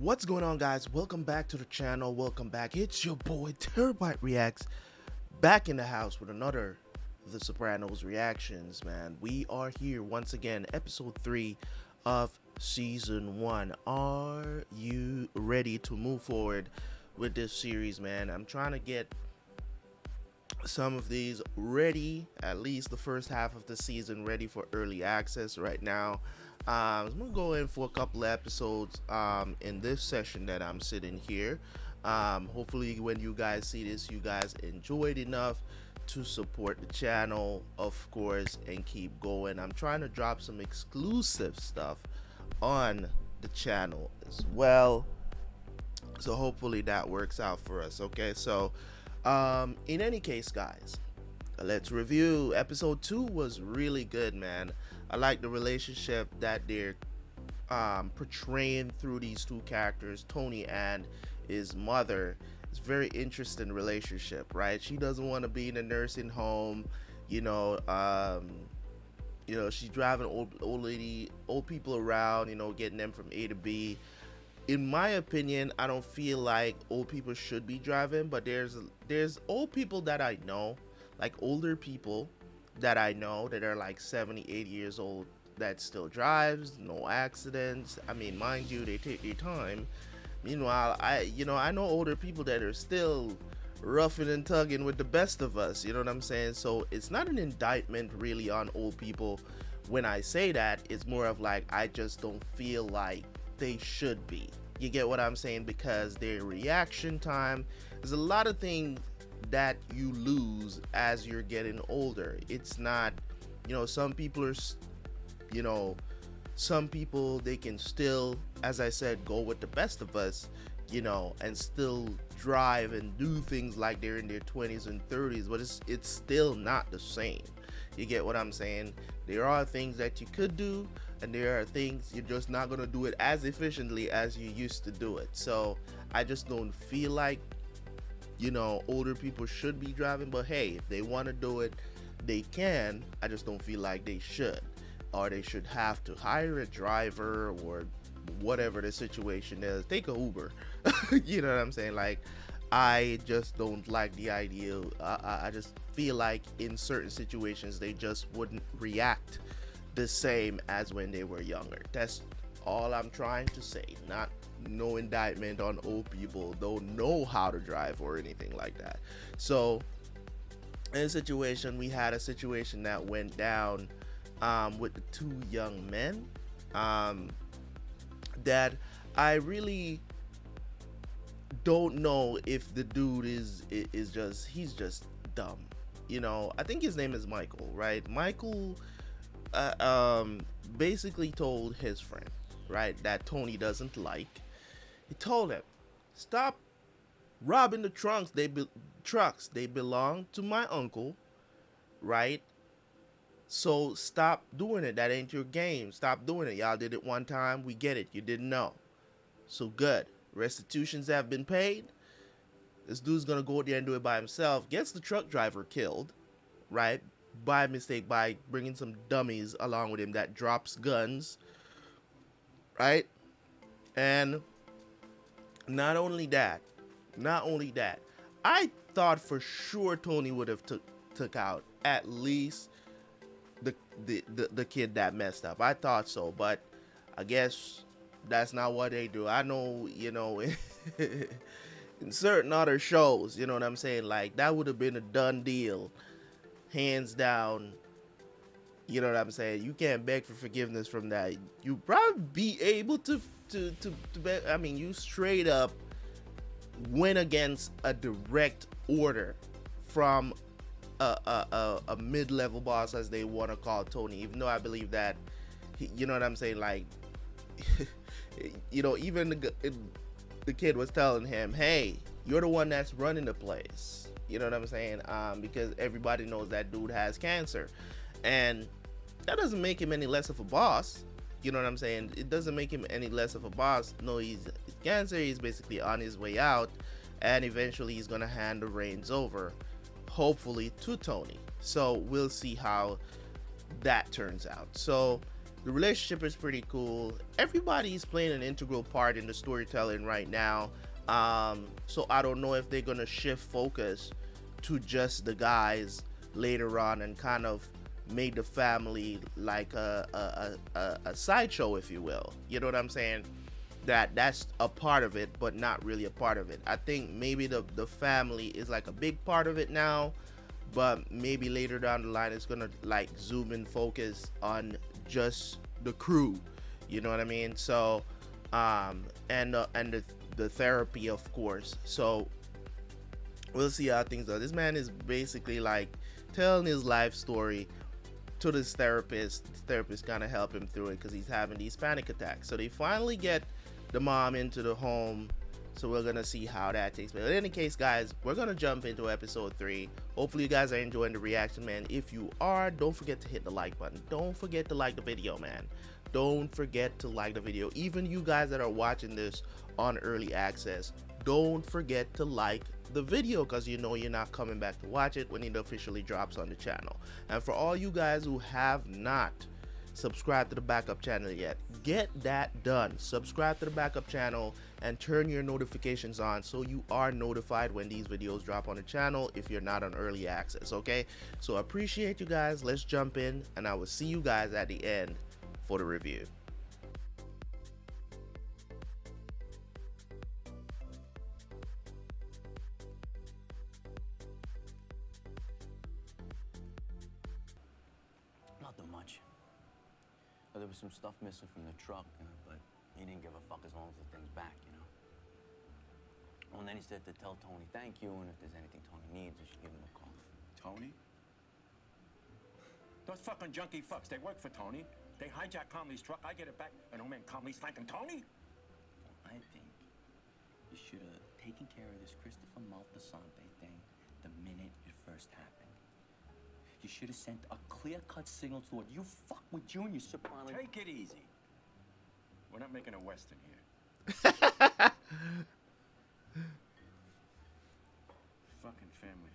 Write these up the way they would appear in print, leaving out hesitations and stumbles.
What's going on, guys? Welcome back to the channel. Welcome back. It's your boy Terabyt Reacts, back in the house with another The Sopranos reactions. Man, we are here once again, episode 3 of season 1. Are you ready to move forward with this series, man? I'm trying to get some of these ready, at least the first half of the season, ready for early access right now. I'm gonna go in for a couple of episodes in this session that I'm sitting here. Hopefully when you guys see this, you guys enjoyed enough to support the channel, of course, and keep going. I'm trying to drop some exclusive stuff on the channel as well, so hopefully that works out for us. Okay, so in any case, guys, let's review. Episode 2 was really good, man. I like the relationship that they're portraying through these two characters, Tony and his mother. It's a very interesting relationship, right? She doesn't want to be in a nursing home, she's driving old people around, getting them from A to B. In my opinion, I don't feel like old people should be driving, but there's old people that I know, like older people that I know that are like 70, 80 years old that still drives, no accidents. I mean, mind you, they take their time. Meanwhile, I know older people that are still roughing and tugging with the best of us, you know what I'm saying? So it's not an indictment really on old people when I say that. It's more of like, I just don't feel like they should be. You get what I'm saying? Because their reaction time, there's a lot of things that you lose as you're getting older. It's not, some people are, some people, they can still, as I said, go with the best of us, and still drive and do things like they're in their 20s and 30s, but it's still not the same. You get what I'm saying? There are things that you could do, and there are things you're just not going to do it as efficiently as you used to do it. So I just don't feel like, older people should be driving, but hey, if they want to do it, they can. I just don't feel like they should, or they should have to hire a driver or whatever the situation is. Take a Uber. You know what I'm saying? Like, I just don't like the idea. I just feel like in certain situations they just wouldn't react the same as when they were younger. That's all I'm trying to say. No indictment on old people don't know how to drive or anything like that. So in a situation, we had a situation that went down with the two young men that I really don't know if the dude is he's just dumb. I think his name is Michael, right? Michael basically told his friend, right, that Tony doesn't like. He told him, stop robbing the trucks. They belong to my uncle, right? So stop doing it. That ain't your game. Stop doing it. Y'all did it one time. We get it. You didn't know. So good. Restitutions have been paid. This dude's gonna go there and do it by himself. Gets the truck driver killed, right? By mistake, by bringing some dummies along with him that drops guns, right? And not only that, I thought for sure Tony would have took out at least the kid that messed up. I thought so, but I guess that's not what they do. I know, in certain other shows, you know what I'm saying, like that would have been a done deal, hands down. You know what I'm saying? You can't beg for forgiveness from that. You probably be able to beg. I mean, you straight up went against a direct order from a mid-level boss, as they want to call Tony. Even though I believe that, you know what I'm saying, like, even the kid was telling him, hey, you're the one that's running the place. You know what I'm saying? Because everybody knows that dude has cancer. And that doesn't make him any less of a boss. You know what I'm saying? It doesn't make him any less of a boss. No, he's cancer. He's basically on his way out. And eventually he's going to hand the reins over, hopefully, to Tony. So we'll see how that turns out. So The relationship is pretty cool. Everybody's playing an integral part in the storytelling right now. So I don't know if they're gonna shift focus to just the guys later on and kind of make the family like a sideshow, if you will. You know what I'm saying? That's a part of it, but not really a part of it. I think maybe the family is like a big part of it now, but maybe later down the line it's gonna like zoom in focus on just the crew. You know what I mean? So and the therapy, of course. So we'll see how things go. This man is basically like telling his life story to this therapist. The therapist kind of help him through it because he's having these panic attacks. So they finally get the mom into the home. So we're gonna see how that takes place. In any case, guys, we're gonna jump into episode 3. Hopefully you guys are enjoying the reaction, man. If you are, don't forget to hit the like button. Don't forget to like the video, man. Don't forget to like the video. Even you guys that are watching this on early access, don't forget to like the video, because you know you're not coming back to watch it when it officially drops on the channel. And for all you guys who have not subscribed to the backup channel yet, get that done. Subscribe to the backup channel and turn your notifications on so you are notified when these videos drop on the channel if you're not on early access. Okay, so I appreciate you guys. Let's jump in and I will see you guys at the end for the review. Nothing much. Well, there was some stuff missing from the truck, but he didn't give a fuck as long as the thing's back, you know? Well, and then he said to tell Tony thank you, and if there's anything Tony needs, I should give him a call. Tony? Those fucking junkie fucks, they work for Tony. They hijack Conley's truck, I get it back, and oh man, Conley's thanking Tony? Well, I think you should have taken care of this Christopher Maltasante thing the minute it first happened. You should have sent a clear-cut signal to it. You fuck with Junior Soprano. Take it easy. We're not making a Western here. Fucking family.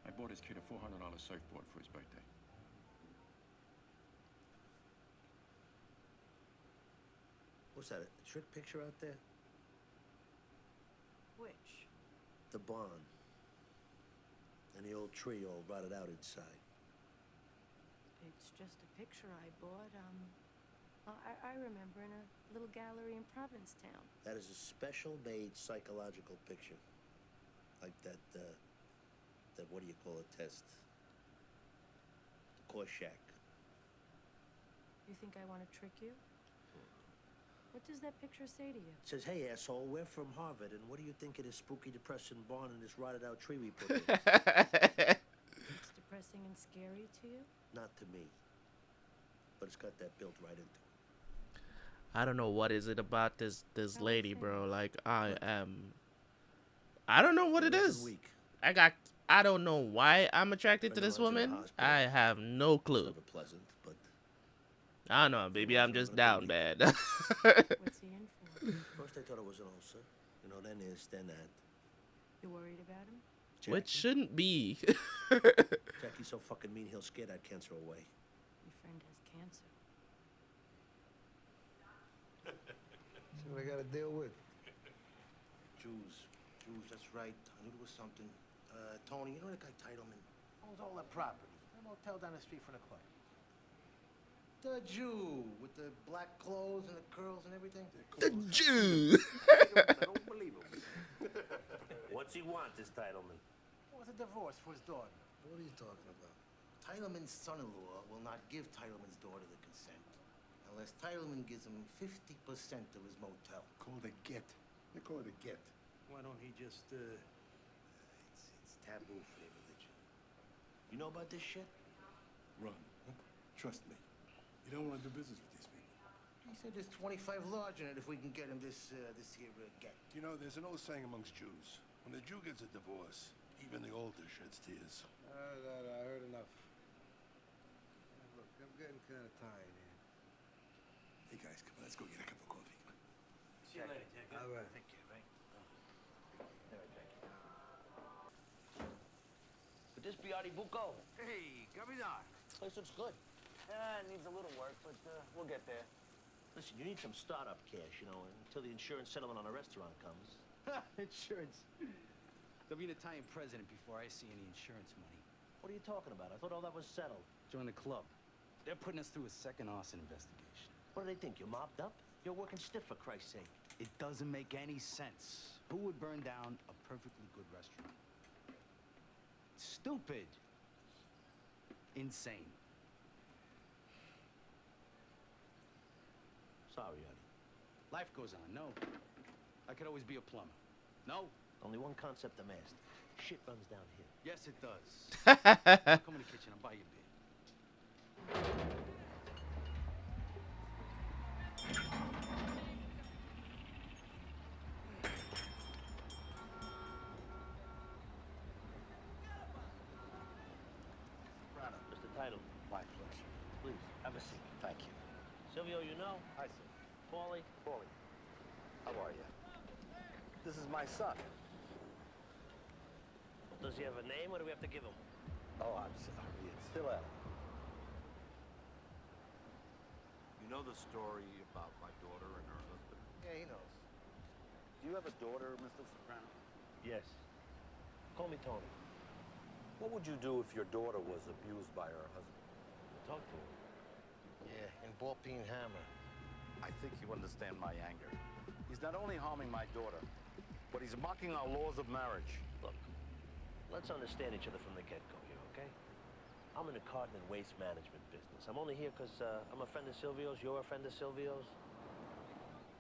I bought his kid a $400 surfboard for his birthday. What's that, a trick picture out there? Which? The barn. And the old tree all rotted out inside. It's just a picture I bought, I remember in a little gallery in Provincetown. That is a special-made psychological picture. Like that what do you call it, test? The Rorschach. You think I want to trick you? What does that picture say to you? It says, hey, asshole, we're from Harvard, and what do you think of this spooky, depressing barn and this rotted-out tree we put in? It's depressing and scary to you? Not to me. But it's got that built right into it. I don't know what is it about this lady, bro. Like I don't know what it is. Weak. I don't know why I'm attracted to this woman. I have no It's clue. never pleasant, but I don't know, baby. I'm just down bad. What's he in for? first I thought it was an ulcer. You know, then this, then that. You worried about him? Which shouldn't be. Jackie's so fucking mean, he'll scare that cancer away. Your friend has cancer. See what I gotta deal with? Jews, that's right. I knew there was something. Tony, you know that guy Titleman? Owns all that property. A motel down the street from the club. The Jew with the black clothes and the curls and everything. The Jew. I don't believe him. What's he want, this Titleman? Wants a divorce for his daughter. What are you talking about? Titleman's son-in-law will not give Titleman's daughter the consent unless Titleman gives him 50% of his motel. Called a get. They call it a get. Why don't he just, It's taboo for their religion. You know about this shit? run? Huh? Trust me. You don't want to do business with these people. He said there's 25 large in it if we can get him this here get. You know, there's an old saying amongst Jews. When a Jew gets a divorce, even the older sheds tears. I heard enough. Look, I'm getting kind of tired here. Hey, guys, come on, let's go get a cup of coffee. Come on. See you later, Jack. All right. Thank you, right? Could this be Artie Bucco? Hey, Gavidar. Place looks good. It needs a little work, but we'll get there. Listen, you need some startup cash, you know, until the insurance settlement on the restaurant comes. Insurance. There'll be an Italian president before I see any insurance money. What are you talking about? I thought all that was settled. Join the club. They're putting us through a second arson investigation. What do they think? You're mobbed up? You're working stiff, for Christ's sake. It doesn't make any sense. Who would burn down a perfectly good restaurant? Stupid. Insane. Sorry, Artie. Life goes on. No. I could always be a plumber. No. Only one concept I'm asked. Shit runs down here. Yes, it does. Come in the kitchen. I'll buy you a beer. Just the title. My pleasure. Please, have a seat. Thank you. Silvio, you know? Hi, sir. Paulie? Paulie. How are you? This is my son. Does he have a name, or do we have to give him? Oh, I'm sorry. It's still Adam. You know the story about my daughter and her husband? Yeah, he knows. Do you have a daughter, Mr. Soprano? Yes. Call me Tony. What would you do if your daughter was abused by her husband? Talk to him. Yeah, in ball-peen hammer. I think you understand my anger. He's not only harming my daughter, but he's mocking our laws of marriage. Look, let's understand each other from the get-go here, okay? I'm in the carton and waste management business. I'm only here because I'm a friend of Silvio's, you're a friend of Silvio's.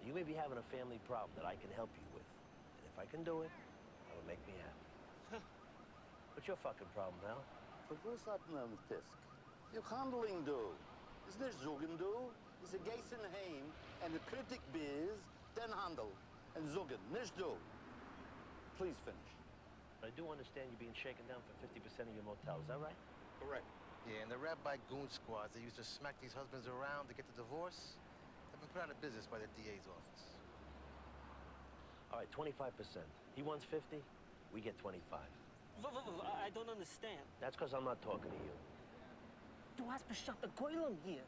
You may be having a family problem that I can help you with. And if I can do it, that'll make me happy. What's your fucking problem, Al? Verwus hat man tisk. Je handling do. Is nicht zogen do. Is a geisen heim and the critic biz, then handle. And zogen, nicht do. Please finish. I do understand you're being shaken down for 50% of your motel, is that right? Correct. Yeah, and the rabbi goon squads that used to smack these husbands around to get the divorce have been put out of business by the DA's office. All right, 25%. He wants 50, we get 25. I don't understand. That's because I'm not talking to you. Du hast beschafft ein Keulung hier.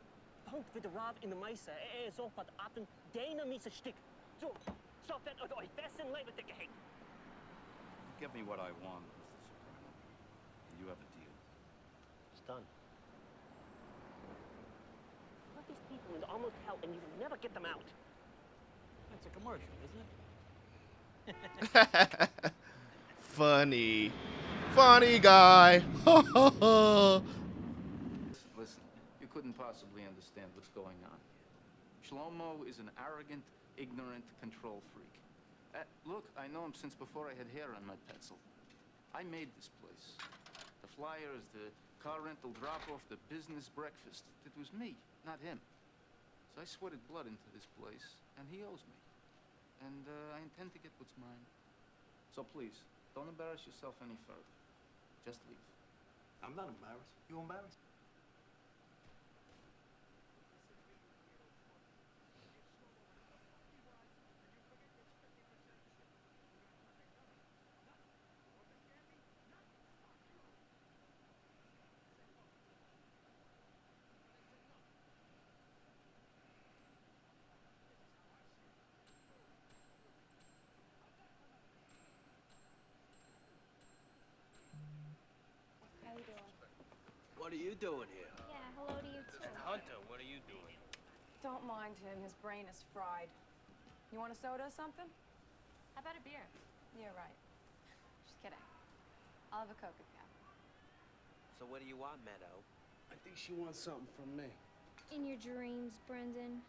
Punkt für den Rav in der Meister. Ist auch was Atem, deiner Miese Stück. So wird euch besten Leben gehängt. Give me what I want, Mr. Soprano. And you have a deal. It's done. Put these people in almost hell and you will never get them out. That's a commercial, isn't it? Funny. Funny guy. Listen, you couldn't possibly understand what's going on here. Shlomo is an arrogant, ignorant control freak. Look, I know him since before I had hair on my pencil. I made this place. The flyers, the car rental drop-off, the business breakfast. It was me, not him. So I sweated blood into this place, and he owes me. And I intend to get what's mine. So please, don't embarrass yourself any further. Just leave. I'm not embarrassed. You embarrassed? How you doing? What are you doing here? Yeah, hello to you too. Hunter, what are you doing? Don't mind him. His brain is fried. You want a soda or something? How about a beer? Yeah, right. Just kidding. I'll have a Coke if you have. So what do you want, Meadow? I think she wants something from me. In your dreams, Brendan.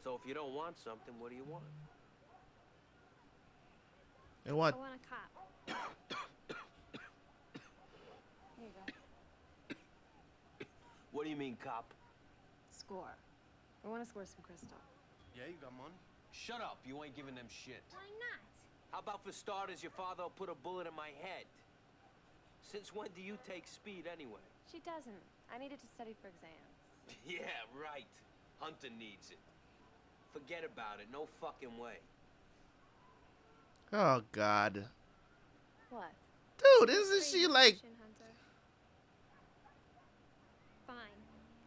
So if you don't want something, what do you want? And what? I want a cop. Here you go. What do you mean, cop? Score. I want to score some crystal. Yeah, you got money? Shut up, you ain't giving them shit. Why not? How about for starters, your father will put a bullet in my head? Since when do you take speed anyway? She doesn't. I needed to study for exams. Yeah, right. Hunter needs it. Forget about it, no fucking way. Oh, God. What? Dude, isn't she like... Hunter. Fine.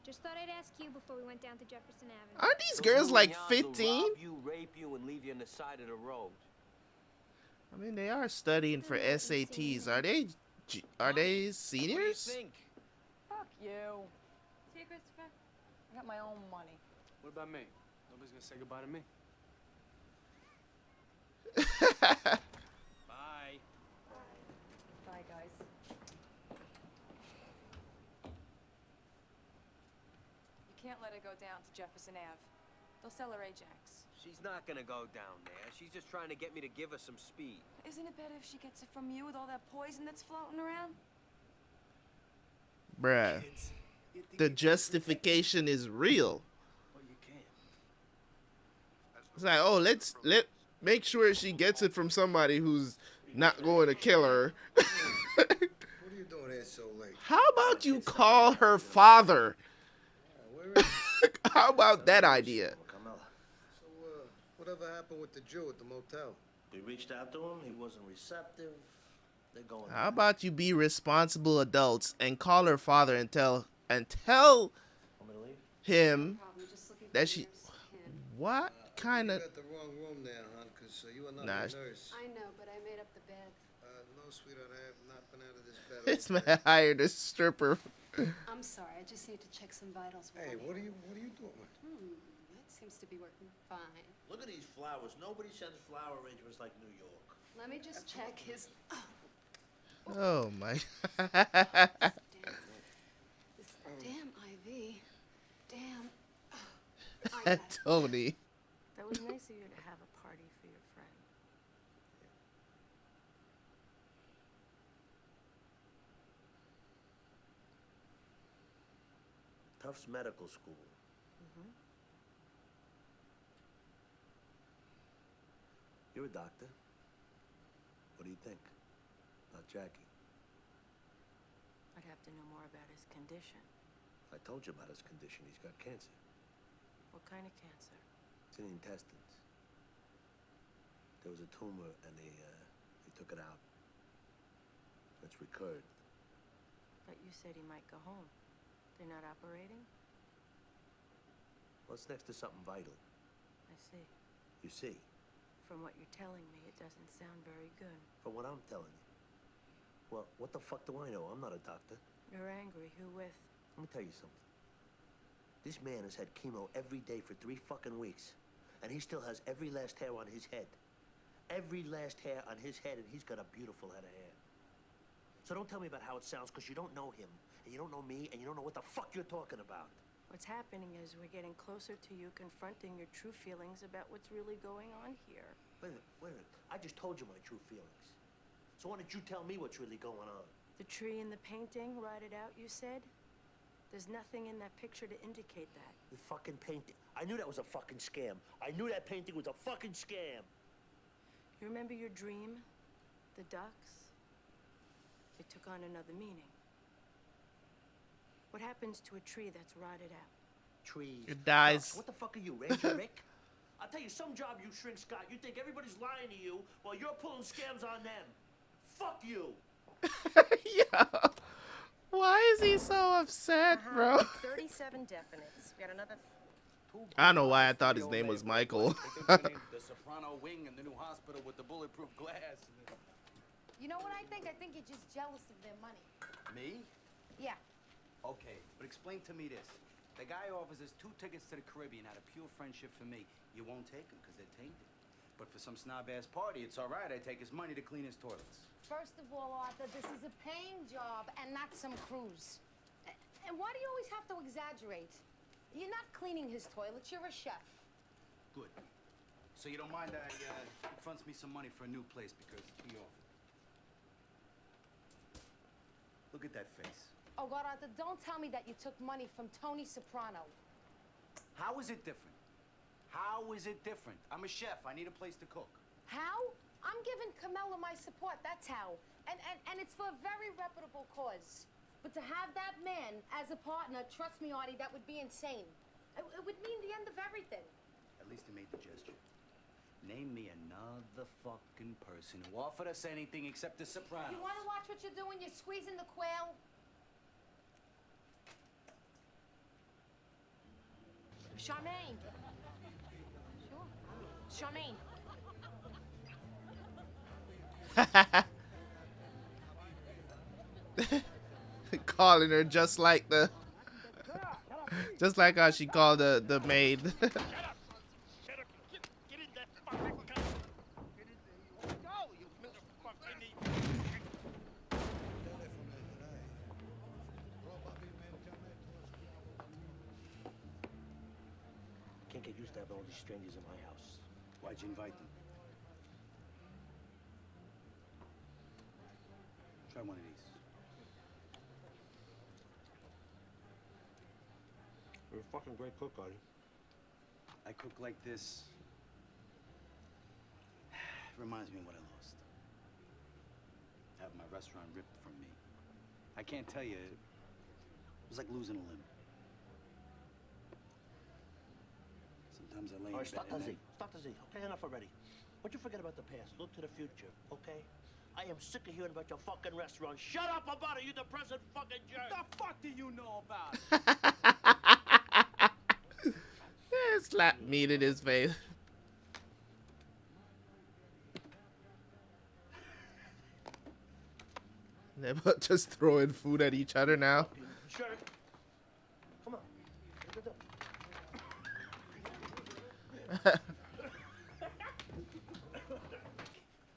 Just thought I'd ask you before we went down to Jefferson Avenue. Aren't these Those girls like Giulianos will 15? rob you, rape you, and leave you on the side of the road. I mean, they are studying for SATs. Are they seniors? What do you think? Fuck you. See, Christopher? I got my own money. What about me? Nobody's gonna say goodbye to me. Bye. Bye, guys. You can't let her go down to Jefferson Ave. They'll sell her Ajax. She's not gonna go down there. She's just trying to get me to give her some speed. Isn't it better if she gets it from you with all that poison that's floating around? Bruh. The justification is real. It's like, oh, let make sure she gets it from somebody who's not going to kill her. What are you doing here so late? How about you call her father? How about that idea? Carmela. So, whatever happened with the Jew at the motel? We reached out to him. He wasn't receptive. They're going. How about you be responsible adults and call her father and tell him that she. What kind of? You got the wrong room there, hon, because you are not Nah. a nurse. I know, but I made up the bed. No, sweetheart, I have not been out of this bed. This man hired a stripper. I'm sorry, I just need to check some vitals. Hey, what are you doing? That seems to be working fine. Look at these flowers. Nobody sends flower arrangements like New York. Let me just check his. Oh my. This damn IV. Damn. Tony. That was nice of you to have a party for your friend. Tufts Medical School. You're a doctor. What do you think about Jackie? I'd have to know more about his condition. I told you about his condition. He's got cancer. What kind of cancer? It's in the intestines. There was a tumor, and they took it out. It's recurred. But you said he might go home. They're not operating? Well, it's next to something vital. I see. You see, From what you're telling me, it doesn't sound very good. from what I'm telling you. Well, what the fuck do I know? I'm not a doctor. You're angry. Who with? Let me tell you something. This man has had chemo every day for 3 fucking weeks. And he still has every last hair on his head. Every last hair on his head, and he's got a beautiful head of hair. So don't tell me about how it sounds, because you don't know him, and you don't know me, and you don't know what the fuck you're talking about. What's happening is we're getting closer to you confronting your true feelings about what's really going on here. Wait a minute. I just told you my true feelings. So why don't you tell me what's really going on? The tree in the painting, rotted out, you said? There's nothing in that picture to indicate that. The fucking painting. I knew that was a fucking scam. I knew that painting was a fucking scam. You remember your dream? The ducks? It took on another meaning. What happens to a tree that's rotted out? Trees. It dies. Ducks. What the fuck are you, Ranger Rick? I'll tell you, some job you shrink, Scott. You think everybody's lying to you while you're pulling scams on them. Fuck you. Yo. Why is he so upset, bro? 37 definites. We got another. I don't know why I thought his name was Michael. The Soprano wing and the new hospital with the bulletproof glass. You know what I think? I think you're just jealous of their money. Me? Yeah. Okay, but explain to me this. The guy offers us 2 tickets to the Caribbean out of pure friendship for me. You won't take them because they're tainted. But for some snob-ass party, it's all right. I take his money to clean his toilets. First of all, Arthur, this is a paying job and not some cruise. And why do you always have to exaggerate? You're not cleaning his toilets. You're a chef. Good. So you don't mind that he fronts me some money for a new place because he offered. Look at that face. Oh, God, Arthur, don't tell me that you took money from Tony Soprano. How is it different? How is it different? I'm a chef. I need a place to cook. How? I'm giving Carmela my support, that's how. And it's for a very reputable cause. But to have that man as a partner, trust me, Artie, that would be insane. It would mean the end of everything. At least he made the gesture. Name me another fucking person who offered us anything except the Sopranos. You want to watch what you're doing? You're squeezing the quail? Charmaine. Sure. Charmaine. Calling her just like how she called the maid. Can't get used to having all these strangers in my house. Why'd you invite them? Try one of these. You're a fucking great cook, Artie. I cook like this. Reminds me of what I lost. Having my restaurant ripped from me. I can't tell you, it was like losing a limb. Sometimes I lay in All right, bed stop and the Z. Stop the Z. Okay, enough already. Why don't you forget about the past? Look to the future, okay? I am sick of hearing about your fucking restaurant. Shut up about it, you depressing fucking jerk! The fuck do you know about it? Slap meat in his face. They're about just throwing food at each other now. Sure. Come on.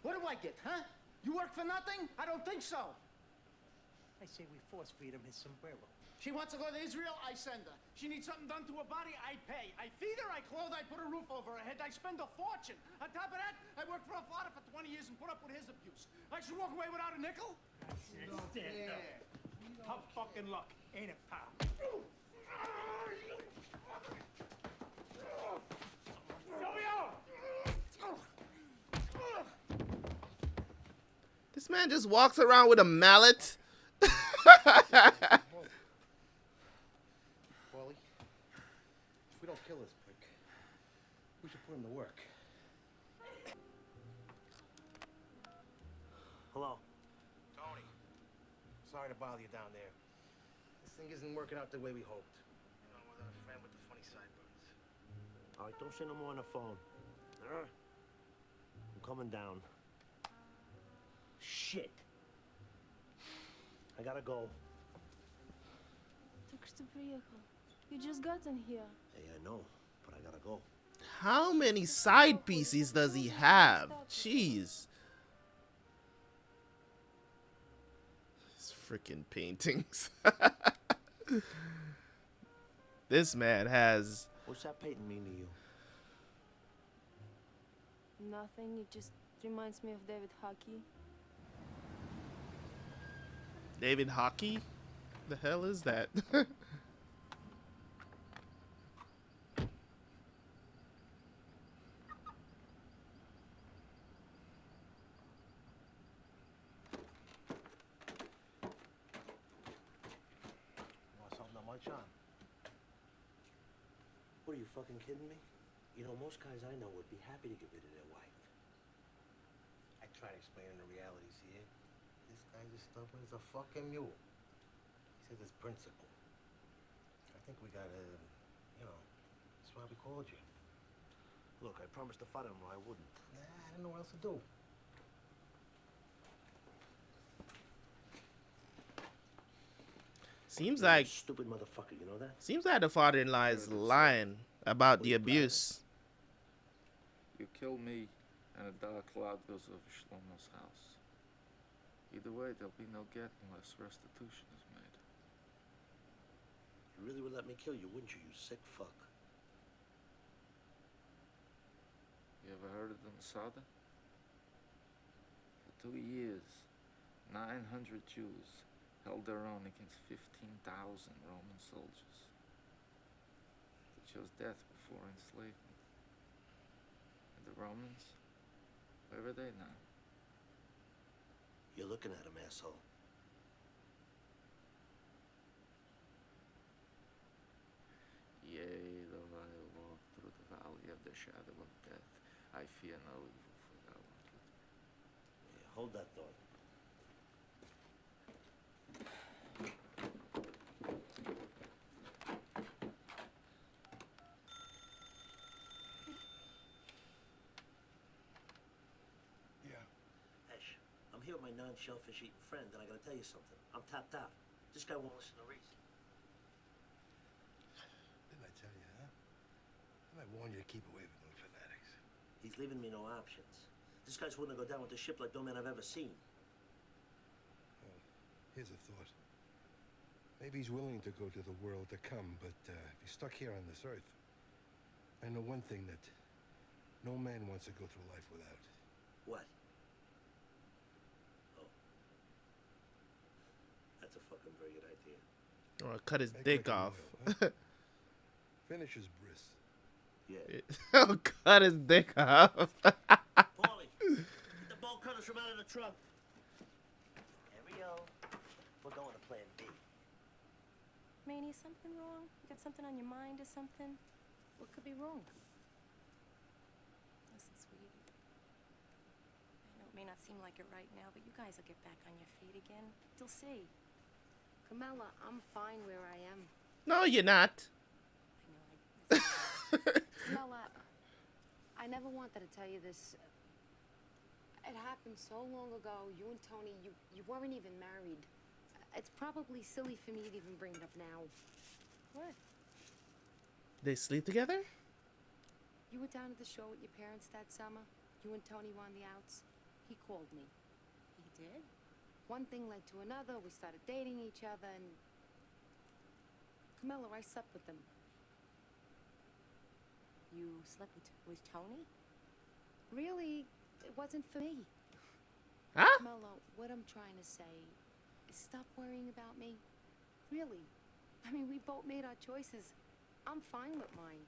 What do I get, huh? You work for nothing? I don't think so. I say we force feed him his sombrero. She wants to go to Israel, I send her. She needs something done to her body, I pay. I feed her, I clothe, I put a roof over her head, I spend a fortune. On top of that, I worked for a father for 20 years and put up with his abuse. I should walk away without a nickel? Tough fucking luck, ain't it, pal? This man just walks around with a mallet. Paulie, if we don't kill this prick, we should put him to work. Hello. Tony, sorry to bother you down there. This thing isn't working out the way we hoped. You know, with our friend with the funny sideburns. All right, don't say no more on the phone. I'm coming down. Shit. I gotta go. Только что приехал. You just gotten here. Hey, I know, but I gotta go. How many side pieces does he have? Jeez. His freaking paintings. This man has... What's that painting mean to you? Nothing. It just reminds me of David Hockey. David Hockey? The hell is that? Want something to munch on? What, are you fucking kidding me? You know, most guys I know would be happy to get rid of their wife. I tried explaining the realities here. This guy's as stubborn as a fucking mule. He says it's principle. I think we gotta, you know, that's why we called you. Look, I promised the father-in-law I wouldn't. Nah, I didn't know what else to do. Seems like... Stupid motherfucker, you know that? Seems like the father-in-law is lying about the abuse. You kill me, and a dark cloud goes over Shlomo's house. Either way, there'll be no get unless restitution is made. You really would let me kill you, wouldn't you, you sick fuck? You ever heard of the Masada? For 2 years, 900 Jews held their own against 15,000 Roman soldiers. They chose death before enslavement. And the Romans, where are they now? You're looking at him, asshole. Yea, though I walk through the valley of the shadow of death, I fear no evil, for thou art with me. Yeah, hold that thought. here with my non-shellfish eating friend, and I gotta tell you something. I'm tapped out. This guy won't listen to reason. Didn't I tell you, huh? Didn't I warn you to keep away from those fanatics? He's leaving me no options. This guy's willing to go down with the ship like no man I've ever seen. Well, here's a thought. Maybe he's willing to go to the world to come, but if he's stuck here on this earth, I know one thing that no man wants to go through life without. What? Oh. That's a fucking very good idea. Or cut his Make dick like a off. whale, huh? Finish his bris. Yeah. Oh, cut his dick off. Paulie, get the bolt cutters from out of the trunk. Ariel, we're going to plan B. Manny, is something wrong? You got something on your mind or something? What could be wrong? Listen, sweetie. I know it may not seem like it right now, but you guys will get back on your feet again. You'll see. Carmela, I'm fine where I am. No, you're not. Carmela, I never wanted to tell you this. It happened so long ago. You and Tony, you weren't even married. It's probably silly for me to even bring it up now. What? They sleep together? You were down at the show with your parents that summer. You and Tony were on the outs. He called me. He did? One thing led to another. We started dating each other, and Carmela, I slept with him. You slept with Tony? Really, it wasn't for me. Huh? Carmela, what I'm trying to say is stop worrying about me. Really. I mean, we both made our choices. I'm fine with mine.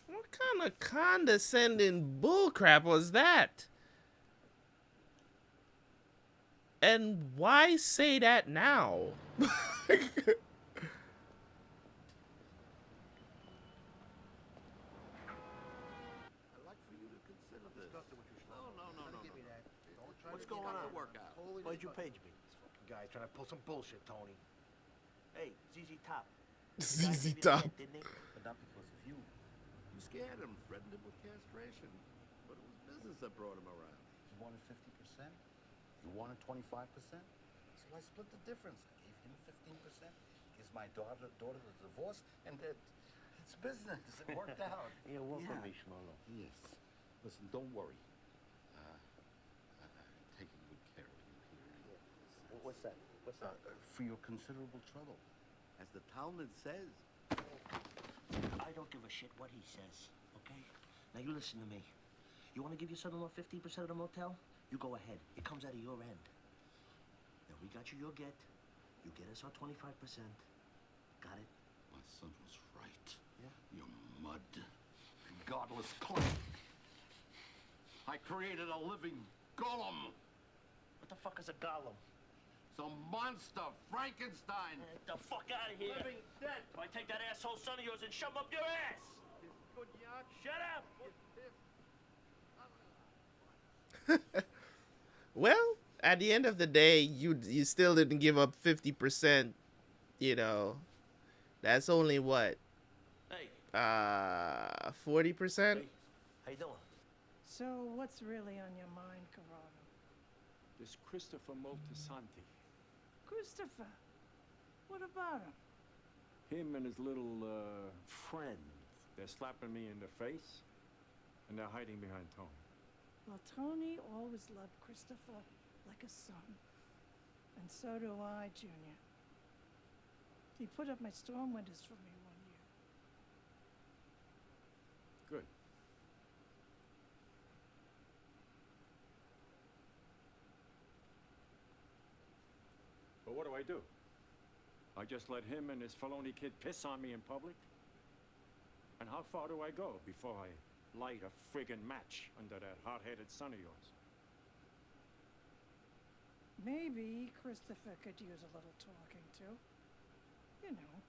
What kind of condescending bullcrap was that? And why say that now? I'd like for you to consider this. No. Give me that. Don't try What's to going on? Workout. Why'd you page me? This fucking guy's trying to pull some bullshit, Tony. Hey, ZZ Top. ZZ Top. Didn't he? But not because of you. You scared him, threatened him with castration. But it was business that brought him around. You wanted 50%? You wanted 25%? So I split the difference. I gave him 15%. Gives my daughter the divorce, and it's business. It worked out. You're welcome, Shlomo. Yes. Listen, don't worry. I'm taking good care of you here. What's that? What's that? For your considerable trouble. As the Talmud says. I don't give a shit what he says, okay? Now you listen to me. You want to give your son-in-law 15% of the motel? You go ahead. It comes out of your end. Now we got you your get. You get us our 25%. Got it? My son was right. Yeah? You mud. Godless clay. I created a living golem. What the fuck is a golem? Some monster, Frankenstein. Get the fuck out of here. Living dead. If I take that asshole son of yours and shove him up your ass. Good yacht. Shut up. Well, at the end of the day, you still didn't give up 50%, you know. That's only what? Hey. 40%? Hey. How you doing? So what's really on your mind, Corrado? This Christopher Moltisanti. Christopher? What about him? Him and his little, friend. They're slapping me in the face, and they're hiding behind Tony. Well, Tony always loved Christopher like a son. And so do I, Junior. He put up my storm windows for me one year. Good. But what do? I just let him and his felony kid piss on me in public? And how far do I go before I light a friggin' match under that hot-headed son of yours? Maybe Christopher could use a little talking to. You know.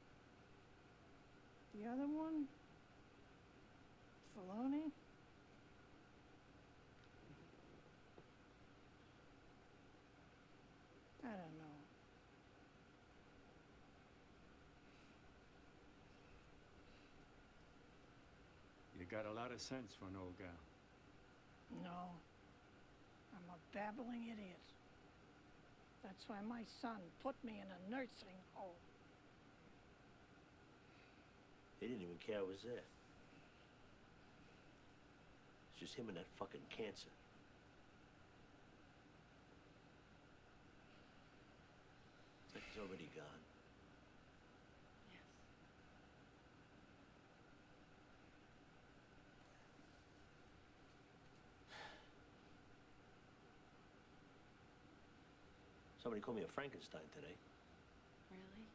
The other one? Filoni? I don't know. You got a lot of sense for an old gal. No. a babbling idiot. That's why my son put me in a nursing home. He didn't even care I was there. It's just him and that fucking cancer. It's like he's already gone. Somebody called me a Frankenstein today. Really?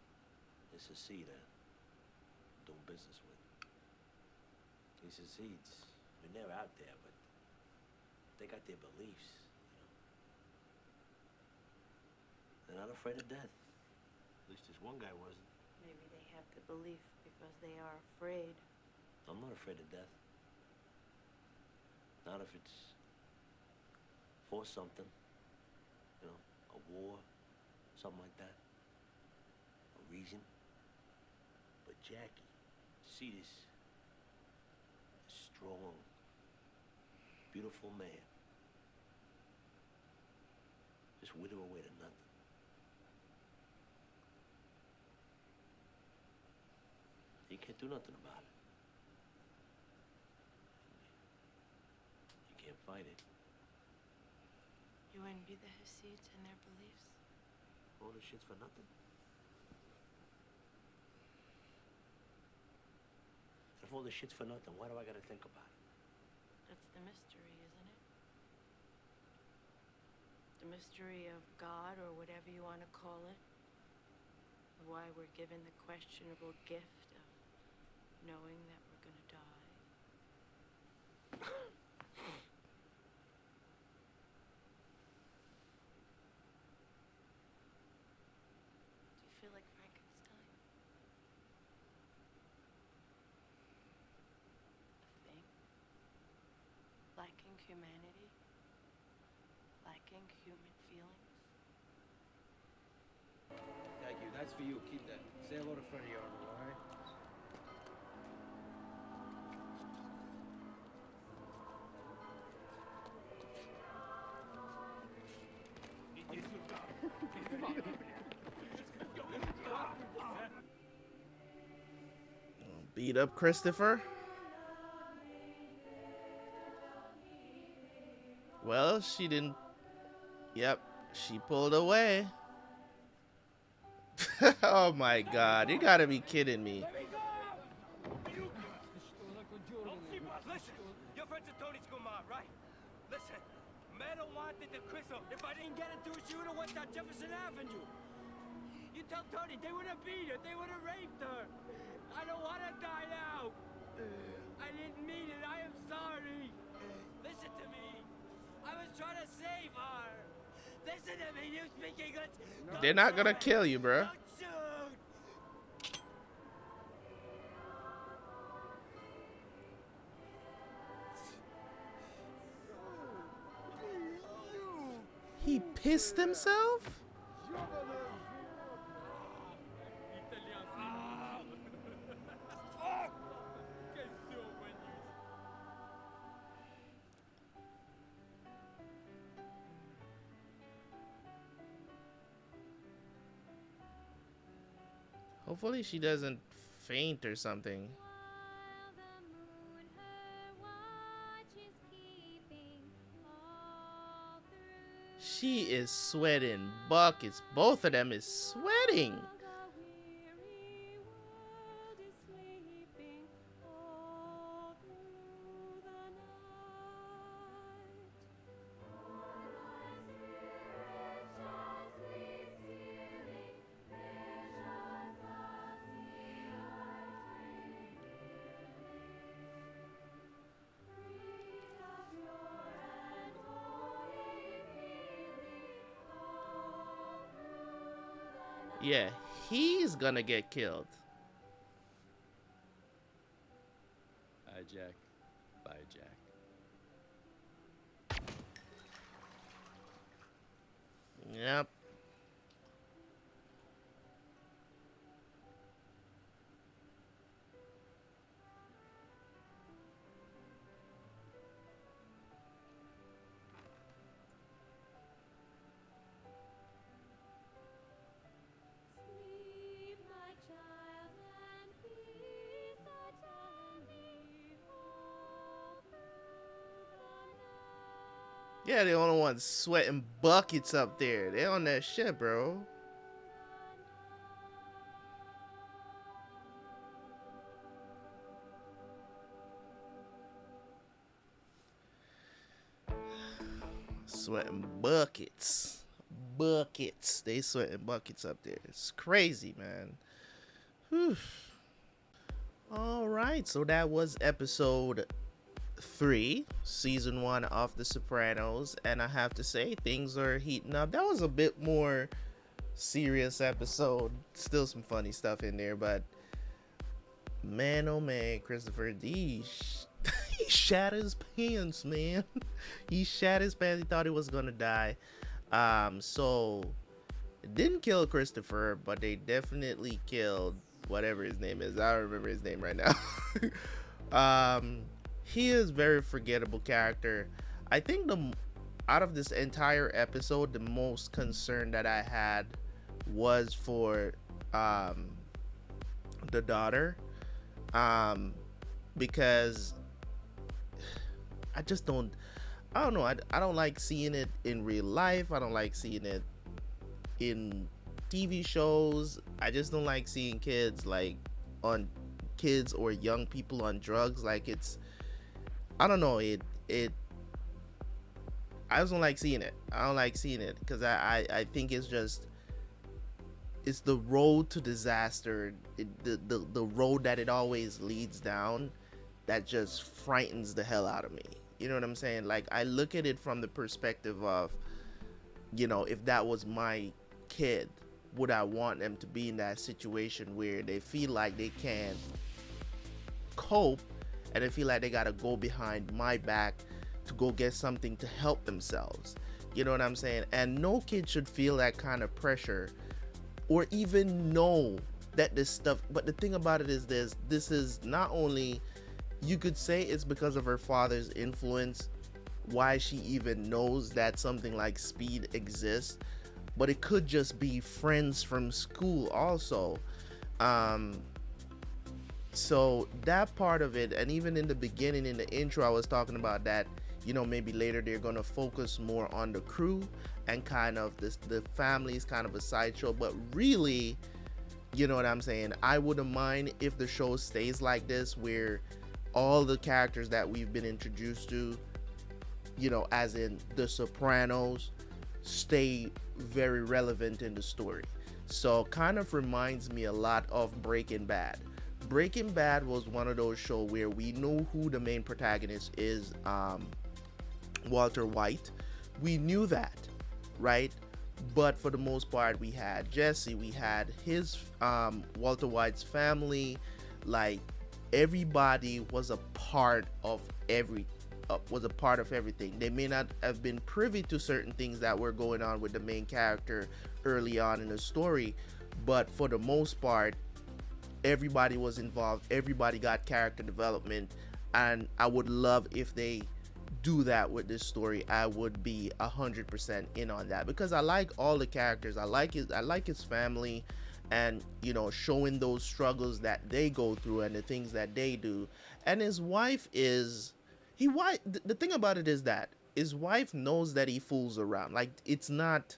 This is Seed doing business with. He says Seeds, I mean, they're out there, but they got their beliefs, you know. They're not afraid of death. At least this one guy wasn't. Maybe they have the belief because they are afraid. I'm not afraid of death. Not if it's for something. You know, a war, something like that. A reason. But Jackie, see this strong, beautiful man. Just wither away to nothing. You can't do nothing about it. You can't fight it. You envy the Hasids and their beliefs? All this shit's for nothing. If all this shit's for nothing, why do I gotta think about it? That's the mystery, isn't it? The mystery of God, or whatever you want to call it. Why we're given the questionable gift of knowing that we're gonna die. Do you feel like Frankenstein? A thing? Lacking humanity? Lacking human feelings? Thank you. That's for you. Keep that. Say hello to Freddie Arnold, all right? Beat up Christopher. Well, she didn't. Yep, she pulled away. Oh my God, you gotta be kidding me. Listen, your friends are Tony's Gumar, right? Listen, Meadow wanted the crystal. If I didn't get it to her, she would have went down Jefferson Avenue. You tell Tony they would have beat her, they would have raped her. I don't want to die now. I didn't mean it. I am sorry. Listen to me. I was trying to save her. Listen to me. You speak English. They're not gonna kill you, bro. Don't shoot. He pissed himself? Hopefully she doesn't faint or something. She is sweating buckets. Both of them is sweating. Yeah, he's gonna get killed. Hi, Jack. Bye, Jack. Yep. Yeah, the only ones sweating buckets up there. They on that shit, bro. Sweating buckets. Buckets. They sweating buckets up there. It's crazy, man. Whew. All right, so that was episode 3, season 1 of The Sopranos, and I have to say things are heating up. That was a bit more serious episode. Still some funny stuff in there, but man, oh man, Christopher D, he shat his pants, man. He shat his pants. He thought he was gonna die. So it didn't kill Christopher, but they definitely killed whatever his name is. I don't remember his name right now. He is very forgettable character. I think out of this entire episode, the most concern that I had was for the daughter, because I don't know. I don't like seeing it in real life. I don't like seeing it in TV shows. I just don't like seeing kids or young people on drugs. Like, it's, I don't know, I just don't like seeing it. I don't like seeing it because I think it's the road to disaster, the road that it always leads down, that just frightens the hell out of me. You know what I'm saying? Like, I look at it from the perspective of, if that was my kid, would I want them to be in that situation where they feel like they can't cope and they feel like they gotta go behind my back to go get something to help themselves? You know what I'm saying? And no kid should feel that kind of pressure or even know that this stuff. But the thing about it is this is not only, you could say it's because of her father's influence why she even knows that something like speed exists, but it could just be friends from school also. So that part of it, and even in the beginning, in the intro, I was talking about that, maybe later they're gonna focus more on the crew and kind of the family is kind of a sideshow. But really, you know what I'm saying, I wouldn't mind if the show stays like this, where all the characters that we've been introduced to, as in the Sopranos, stay very relevant in the story. So kind of reminds me a lot of Breaking Bad. Breaking Bad was one of those shows where we know who the main protagonist is, Walter White. We knew that, right? But for the most part, we had Jesse, we had his Walter White's family. Like, everybody was a part of everything. They may not have been privy to certain things that were going on with the main character early on in the story, but for the most part, everybody was involved. Everybody got character development, and I would love if they do that with this story. I would be 100% in on that, because I like all the characters. I like his family, and showing those struggles that they go through and the things that they do. And his wife is, the thing about it is that his wife knows that he fools around. Like, it's not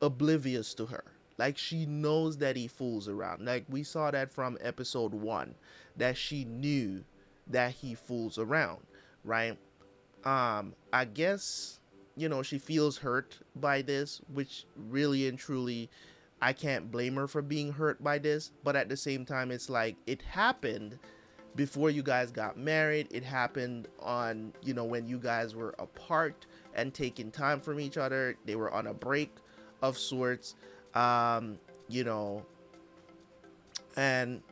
oblivious to her. Like, she knows that he fools around. Like, we saw that from episode 1, that she knew that he fools around, right? I guess, she feels hurt by this, which really and truly, I can't blame her for being hurt by this. But at the same time, it's like, it happened before you guys got married. It happened on, when you guys were apart and taking time from each other. They were on a break of sorts, and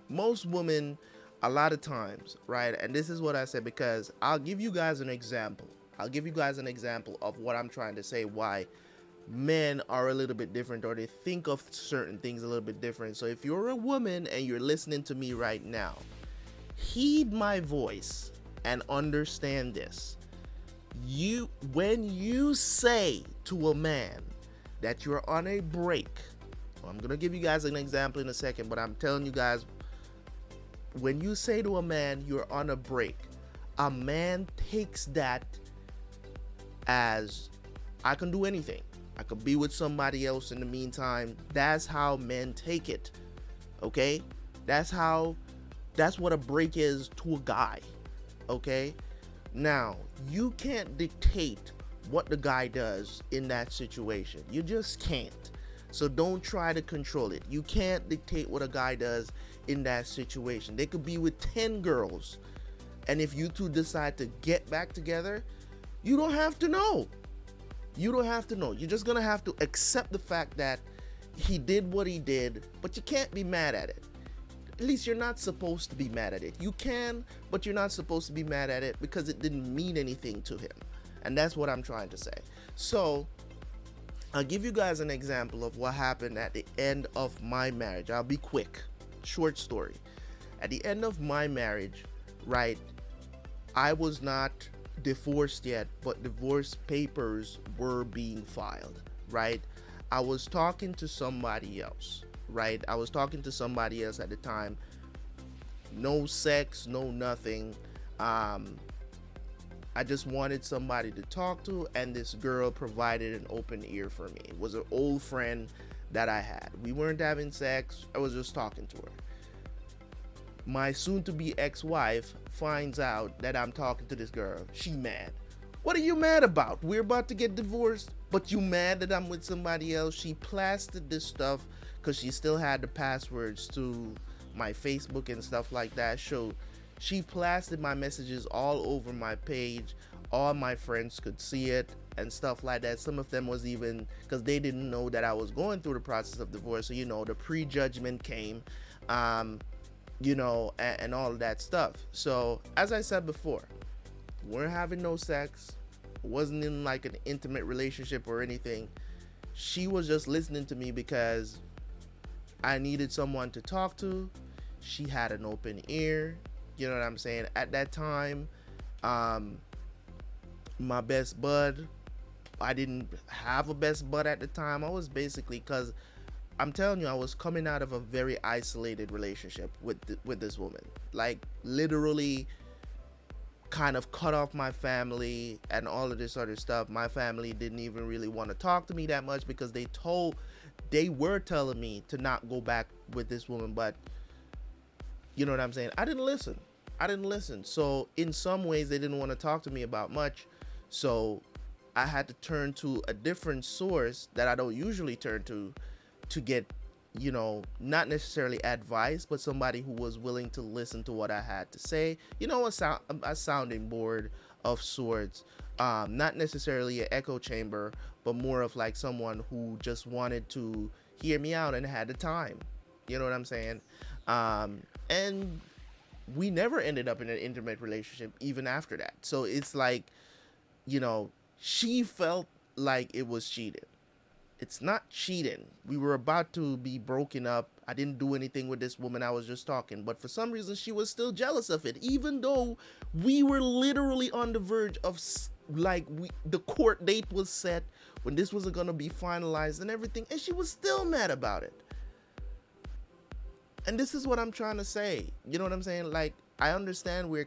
most women, a lot of times, right? And this is what I said, because I'll give you guys an example. Of what I'm trying to say, why men are a little bit different, or they think of certain things a little bit different. So if you're a woman and you're listening to me right now, heed my voice and understand this. When you say to a man that you're on a break, I'm gonna give you guys an example in a second, but I'm telling you guys, when you say to a man you're on a break, a man takes that as I can do anything. I could be with somebody else in the meantime. That's how men take it. Okay? That's what a break is to a guy. Okay? Now, you can't dictate what the guy does in that situation. You just can't. So don't try to control it. You can't dictate what a guy does in that situation. They could be with 10 girls, and if you two decide to get back together, you don't have to know. You don't have to know. You're just gonna have to accept the fact that he did what he did, but you can't be mad at it. At least you're not supposed to be mad at it. You can, but you're not supposed to be mad at it because it didn't mean anything to him. And that's what I'm trying to say. So I'll give you guys an example of what happened at the end of my marriage. I'll be quick. Short story. At the end of my marriage, right, I was not divorced yet, but divorce papers were being filed, right? I was talking to somebody else, right? I was talking to somebody else at the time. No sex, no nothing. I just wanted somebody to talk to, and this girl provided an open ear for me. It was an old friend that I had. We weren't having sex. I was just talking to her. My soon-to-be ex-wife finds out that I'm talking to this girl. She mad. What are you mad about? We're about to get divorced, but you mad that I'm with somebody else? She plastered this stuff because she still had the passwords to my Facebook and stuff like that. So she plastered my messages all over my page. All my friends could see it and stuff like that. Some of them was even, because they didn't know that I was going through the process of divorce. So, you know, the prejudgment came, you know, and all of that stuff. So, as I said before, we're having no sex. Wasn't in like an intimate relationship or anything. She was just listening to me because I needed someone to talk to. She had an open ear. You know what I'm saying? At that time, my best bud, I didn't have a best bud at the time. I was basically, because I'm telling you, I was coming out of a very isolated relationship with this woman. Like, literally kind of cut off my family and all of this other stuff. My family didn't even really want to talk to me that much because they were telling me to not go back with this woman, but you know what I'm saying? I didn't listen. So in some ways they didn't want to talk to me about much. So I had to turn to a different source that I don't usually turn to get, you know, not necessarily advice, but somebody who was willing to listen to what I had to say. You know, a sounding board of sorts. Not necessarily an echo chamber, but more of like someone who just wanted to hear me out and had the time. You know what I'm saying? And we never ended up in an intimate relationship even after that. So it's like, you know, she felt like it was cheating. It's not cheating. We were about to be broken up. I didn't do anything with this woman. I was just talking. But for some reason, she was still jealous of it, even though we were literally on the verge of, like, the court date was set when this wasn't going to be finalized and everything. And she was still mad about it. And this is what I'm trying to say. You know what I'm saying? Like, I understand where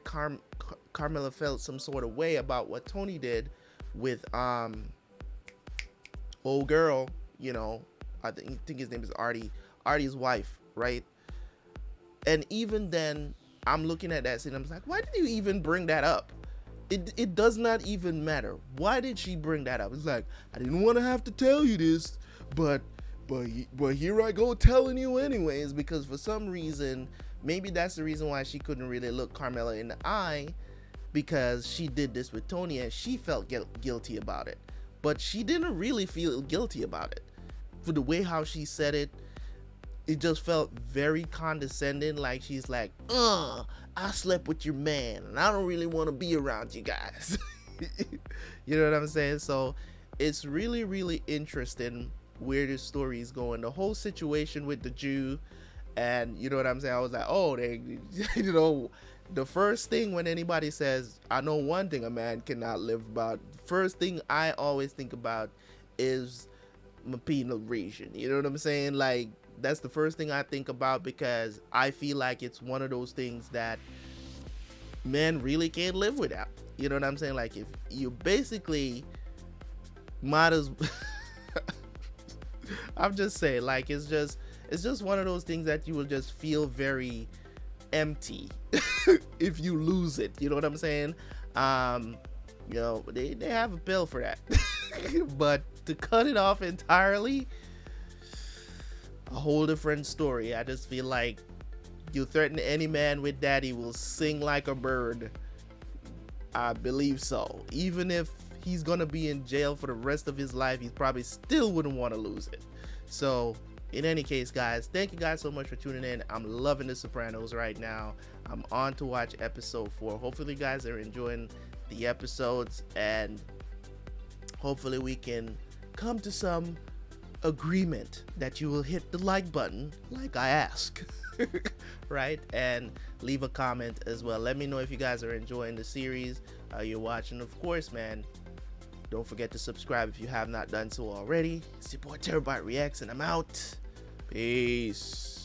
Carmela felt some sort of way about what Tony did with old girl, you know, I think his name is Artie's wife, right? And even then, I'm looking at that scene, I'm like, why did you even bring that up? It does not even matter. Why did she bring that up? It's like, I didn't want to have to tell you this, but here I go telling you anyways, because for some reason, maybe that's the reason why she couldn't really look Carmela in the eye, because she did this with Tony and she felt guilty about it. But she didn't really feel guilty about it. For the way how she said it, it just felt very condescending. Like she's like, I slept with your man and I don't really want to be around you guys. You know what I'm saying? So it's really, really interesting where this story is going. The whole situation with the Jew, and you know what I'm saying? I was like, oh, they, you know, the first thing when anybody says, I know one thing a man cannot live about, first thing I always think about is my penal region. You know what I'm saying? Like, that's the first thing I think about, because I feel like it's one of those things that men really can't live without. You know what I'm saying? Like, if you basically, might as I'm just saying, like, it's just one of those things that you will just feel very empty if you lose it. You know what I'm saying? You know, they have a pill for that. But to cut it off entirely, a whole different story. I just feel like you threaten any man with that, he will sing like a bird. I believe so. Even if he's gonna be in jail for the rest of his life, he probably still wouldn't want to lose it. So in any case, guys, thank you guys so much for tuning in. I'm loving The Sopranos right now. I'm on to watch episode 4. Hopefully you guys are enjoying the episodes, and hopefully we can come to some agreement that you will hit the like button like I ask. Right? And leave a comment as well. Let me know if you guys are enjoying the series you're watching. Of course, man, don't forget to subscribe if you have not done so already. It's your boy Terabyt Reacts, and I'm out. Peace.